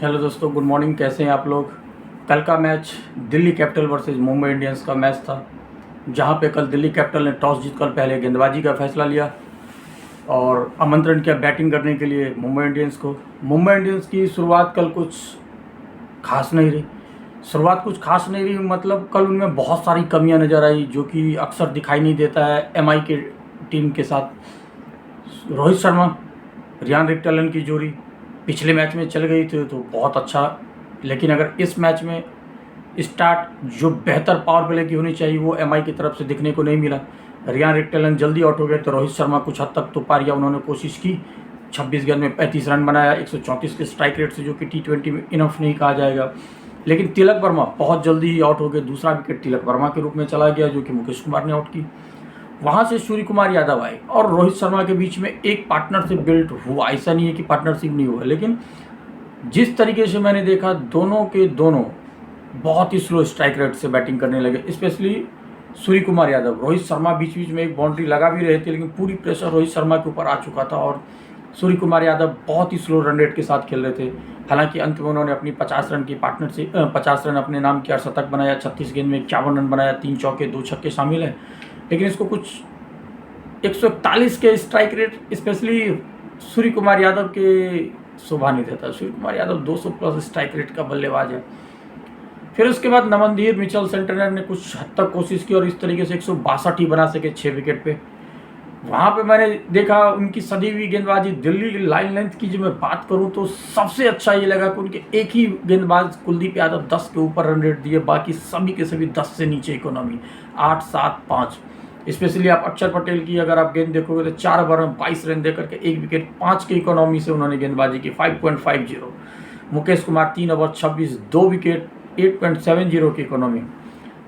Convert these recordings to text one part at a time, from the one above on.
Hello दोस्तों, good morning. कैसे हैं आप लोग। कल का match Delhi capital versus Mumbai Indians का मैच था, जहां पे कल दिल्ली कैपिटल ने टॉस जीतकर पहले गेंदबाजी का फैसला लिया और आमंत्रण किया बैटिंग करने के लिए मुंबई इंडियंस को। मुंबई इंडियंस की शुरुआत कल कुछ खास नहीं रही। मतलब कल उनमें बहुत सारी कमियां नज़र आई, जो कि अक्सर दिखाई नहीं देता है एमआई के टीम के साथ। रोहित शर्मा रियान रिक्टर्लन की जोड़ी पिछले मैच में चल गई थी तो बहुत अच्छा, लेकिन अगर इस मैच में स्टार्ट जो बेहतर पावर प्ले की होनी चाहिए वो एमआई की तरफ से दिखने को नहीं मिला। रियान रिक्टर्लन जल्दी आउट हो गए तो रोहित शर्मा कुछ हद तक तो पारियां उन्होंने कोशिश की। 26 गेंद में 35 रन बनाया 134 के स्ट्राइक रेट से, जो कि टी20 में इनफ नहीं कहा जाएगा। लेकिन तिलक वर्मा बहुत जल्दी ही आउट हो गए। दूसरा विकेट तिलक वर्मा के रूप में चला गया, जो कि मुकेश कुमार ने आउट की। वहाँ से सूर्य कुमार यादव आए और रोहित शर्मा के बीच में एक पार्टनरशिप बिल्ड हुआ। ऐसा नहीं है कि पार्टनरशिप नहीं हुआ, लेकिन जिस तरीके से मैंने देखा दोनों के दोनों बहुत ही स्लो स्ट्राइक रेट से बैटिंग करने लगे, स्पेशली सूर्य कुमार यादव। रोहित शर्मा बीच बीच में एक बाउंड्री लगा भी रहे थे, लेकिन पूरी प्रेशर रोहित शर्मा के ऊपर आ चुका था और सूर्य कुमार यादव बहुत ही स्लो रन रेट के साथ खेल रहे थे। हालांकि अंत में उन्होंने अपनी 50 रन की पार्टनरशिप 50 रन अपने नाम किया, शतक बनाया, 36 गेंद में 51 रन बनाया, 3 चौके 2 छक्के शामिल हैं। लेकिन इसको कुछ 141 के strike rate specially Surya Kumar Yadav के शोभा नहीं देता। Surya Kumar Yadav 200 plus strike rate का बल्लेबाज है। फिर उसके बाद नमनदीप मिचेल सेंटनर ने कुछ हद तक कोशिश की और इस तरीके से 162 ही बना सके 6 विकेट पे। वहाँ पे मैंने देखा उनकी सदी हुई गेंदबाजी। दिल्ली की लाइन लेंथ की जो मैं बात करूँ तो सबसे अच्छा ये लगा कि उनके एक ही गेंदबाज कुलदीप यादव 10 के ऊपर रन रेट दिए, बाकी सभी के सभी 10 से नीचे इकोनॉमी 8, 7, 5। स्पेशली आप अक्षर पटेल की अगर आप गेंद देखोगे तो 4 ओवर में 22 रन देकर के 1 विकेट 5 के इकोनॉमी से उन्होंने गेंदबाजी की 5.50। मुकेश कुमार 3 ओवर 26 2 विकेट 8.70 की इकोनॉमी।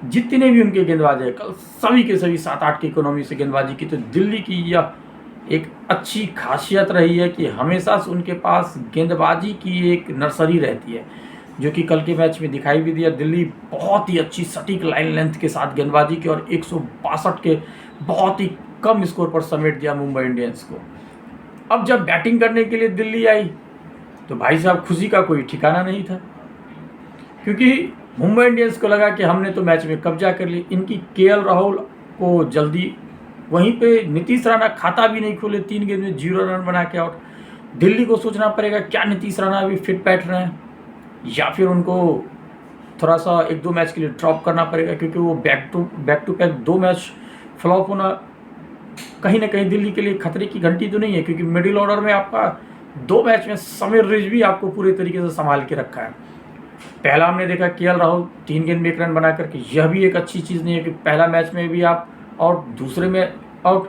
जितने भी उनके गेंदबाज है कल सभी के सभी 7-8 की इकोनॉमी से गेंदबाजी की। तो दिल्ली की यह एक अच्छी खासियत रही है कि हमेशा से उनके पास गेंदबाजी की एक नर्सरी रहती है, जो कि कल के मैच में दिखाई भी दिया। दिल्ली बहुत ही अच्छी सटीक लाइन लेंथ के साथ गेंदबाजी की और 162 के बहुत ही कम स्कोर पर समेट दिया मुंबई इंडियंस को। अब जब बैटिंग करने के लिए दिल्ली आई तो भाई साहब खुशी का कोई ठिकाना नहीं था, क्योंकि मुंबई इंडियंस को लगा कि हमने तो मैच में कब्जा कर ली। इनकी केएल राहुल को जल्दी वहीं पे नीतीश राणा खाता भी नहीं खोले, 3 गेंद में 0 रन बना के आउट। दिल्ली को सोचना पड़ेगा क्या नीतीश राणा अभी फिट बैठ रहे हैं या फिर उनको थोड़ा सा 1-2 मैच के लिए ड्रॉप करना पड़ेगा, क्योंकि वो back to back 2 match flop होना कहीं ना कहीं दिल्ली के लिए खतरे की घंटी तो नहीं है, क्योंकि मिडिल ऑर्डर में आपका 2 मैच में समीर रिजवी आपको पूरे तरीके से संभाल के रखा है। पहला हमने देखा केएल राहुल 3 गेंद में 1 रन बना करके, यह भी एक अच्छी चीज़ नहीं है कि पहला मैच में भी आप आउट, दूसरे में आउट।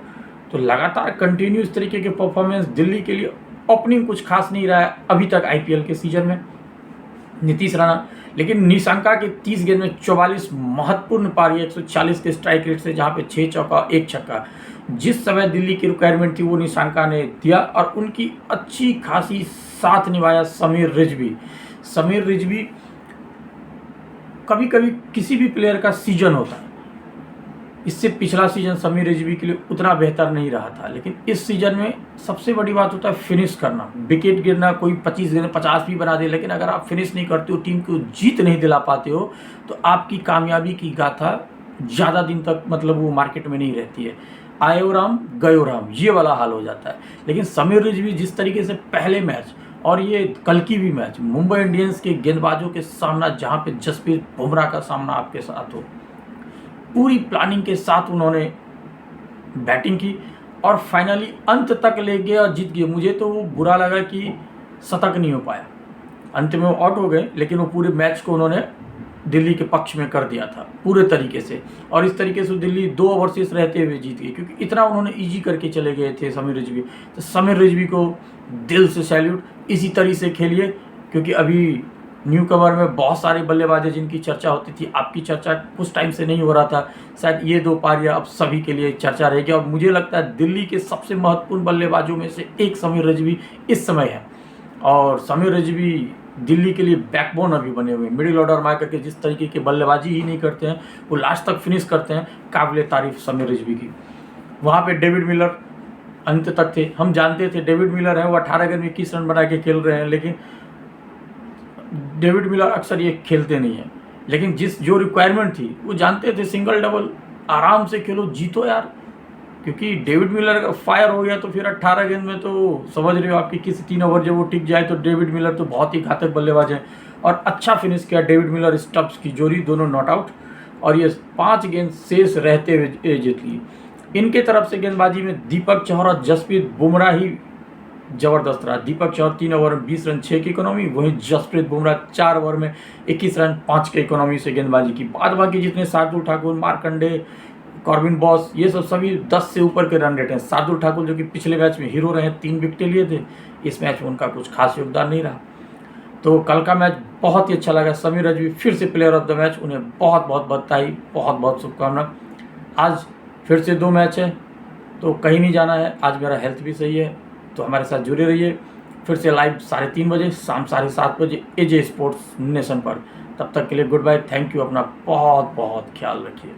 तो लगातार कंटिन्यू इस तरीके के परफॉर्मेंस दिल्ली के लिए ओपनिंग कुछ खास नहीं रहा है अभी तक आईपीएल के सीजन में नीतीश राणा। लेकिन निशंका के 30 गेंद में 44 महत्वपूर्ण पारी 140 के स्ट्राइक रेट से, जहाँ पे 6 चौका 1 छक्का जिस समय दिल्ली की रिक्वायरमेंट थी वो निशंका ने दिया और उनकी अच्छी खासी साथ निभाया समीर रिजवी। कभी कभी किसी भी प्लेयर का सीजन होता है, इससे पिछला सीजन समीर रिजवी के लिए उतना बेहतर नहीं रहा था, लेकिन इस सीजन में सबसे बड़ी बात होता है फिनिश करना। विकेट गिरना कोई 25 गेंद 50 भी बना दे, लेकिन अगर आप फिनिश नहीं करते हो, टीम को जीत नहीं दिला पाते हो, तो आपकी कामयाबी की गाथा ज़्यादा दिन तक मतलब वो मार्केट में नहीं रहती है। आयो राम गयो राम ये वाला हाल हो जाता है। लेकिन समीर रिजवी जिस तरीके से पहले मैच और ये कल की भी मैच मुंबई इंडियंस के गेंदबाजों के सामना, जहाँ पे जसप्रीत बुमराह का सामना आपके साथ हो, पूरी प्लानिंग के साथ उन्होंने बैटिंग की और फाइनली अंत तक ले गए और जीत गए। मुझे तो वो बुरा लगा कि शतक नहीं हो पाया, अंत में वो आउट हो गए, लेकिन वो पूरे मैच को उन्होंने दिल्ली के पक्ष में कर दिया था पूरे तरीके से। और इस तरीके से दिल्ली 2 ओवर शेष रहते हुए जीत गई, क्योंकि इतना उन्होंने ईजी करके चले गए थे समीर रिजवी। तो समीर रिजवी को दिल से सैल्यूट। इसी तरीके से खेलिए, क्योंकि अभी न्यू कमर में बहुत सारे बल्लेबाज जिनकी चर्चा होती थी, आपकी चर्चा कुछ टाइम से नहीं हो रहा था, शायद ये 2 पारियां अब सभी के लिए चर्चा रहेगी। और मुझे लगता है दिल्ली के सबसे महत्वपूर्ण बल्लेबाजों में से एक समीर रिजवी इस समय है। और समीर रिजवी दिल्ली के लिए बैकबोन अभी बने हुए हैं। मिडिल ऑर्डर में आकर के जिस तरीके की बल्लेबाजी ही नहीं करते हैं, वो लास्ट तक फिनिश करते हैं, काबिल तारीफ समीर रिजवी की। वहाँ पे डेविड मिलर अंत तक थे, हम जानते थे डेविड मिलर है वो 18 गेंद में 21 रन बना के खेल रहे हैं, लेकिन डेविड मिलर अक्सर ये खेलते नहीं हैं, लेकिन जो रिक्वायरमेंट थी वो जानते थे, सिंगल डबल आराम से खेलो, जीतो यार। क्योंकि डेविड मिलर का फायर हो गया तो फिर 18 गेंद में तो समझ रहे हो आपकी किसी 3 ओवर जब वो टिक जाए तो डेविड मिलर तो बहुत ही घातक बल्लेबाज है। और अच्छा फिनिश किया डेविड मिलर स्टब्स की जोड़ी, दोनों नॉट आउट, और ये 5 गेंद शेष रहते हुए जीत ली। इनके तरफ से गेंदबाजी में दीपक चहर और जसप्रीत बुमराह ही जबरदस्त रहा। दीपक चहर 3 ओवर में 20 रन 6 की इकोनॉमी, वहीं जसप्रीत बुमराह 4 ओवर में 21 रन 5 के इकोनॉमी से गेंदबाजी की। बाद बाकी जितने शार्दुल ठाकुर, मार्कंडे, कॉर्बिन बॉस, ये सब सभी 10 से ऊपर के रन रेट हैं। शार्दुल ठाकुर जो कि पिछले मैच में हीरो रहे, 3 विकेटें लिए थे, इस मैच में उनका कुछ खास योगदान नहीं रहा। तो कल का मैच बहुत ही अच्छा लगा। समीर रजवी फिर से प्लेयर ऑफ द मैच, उन्हें बहुत बहुत बधाई, बहुत बहुत शुभकामना। आज फिर से 2 मैच है तो कहीं नहीं जाना है, आज मेरा हेल्थ भी सही है, तो हमारे साथ जुड़े रहिए। फिर से लाइव 3:30 बजे, शाम 7:30 बजे एजे स्पोर्ट्स नेशन पर। तब तक के लिए गुड बाय, थैंक यू, अपना बहुत बहुत ख्याल रखिए।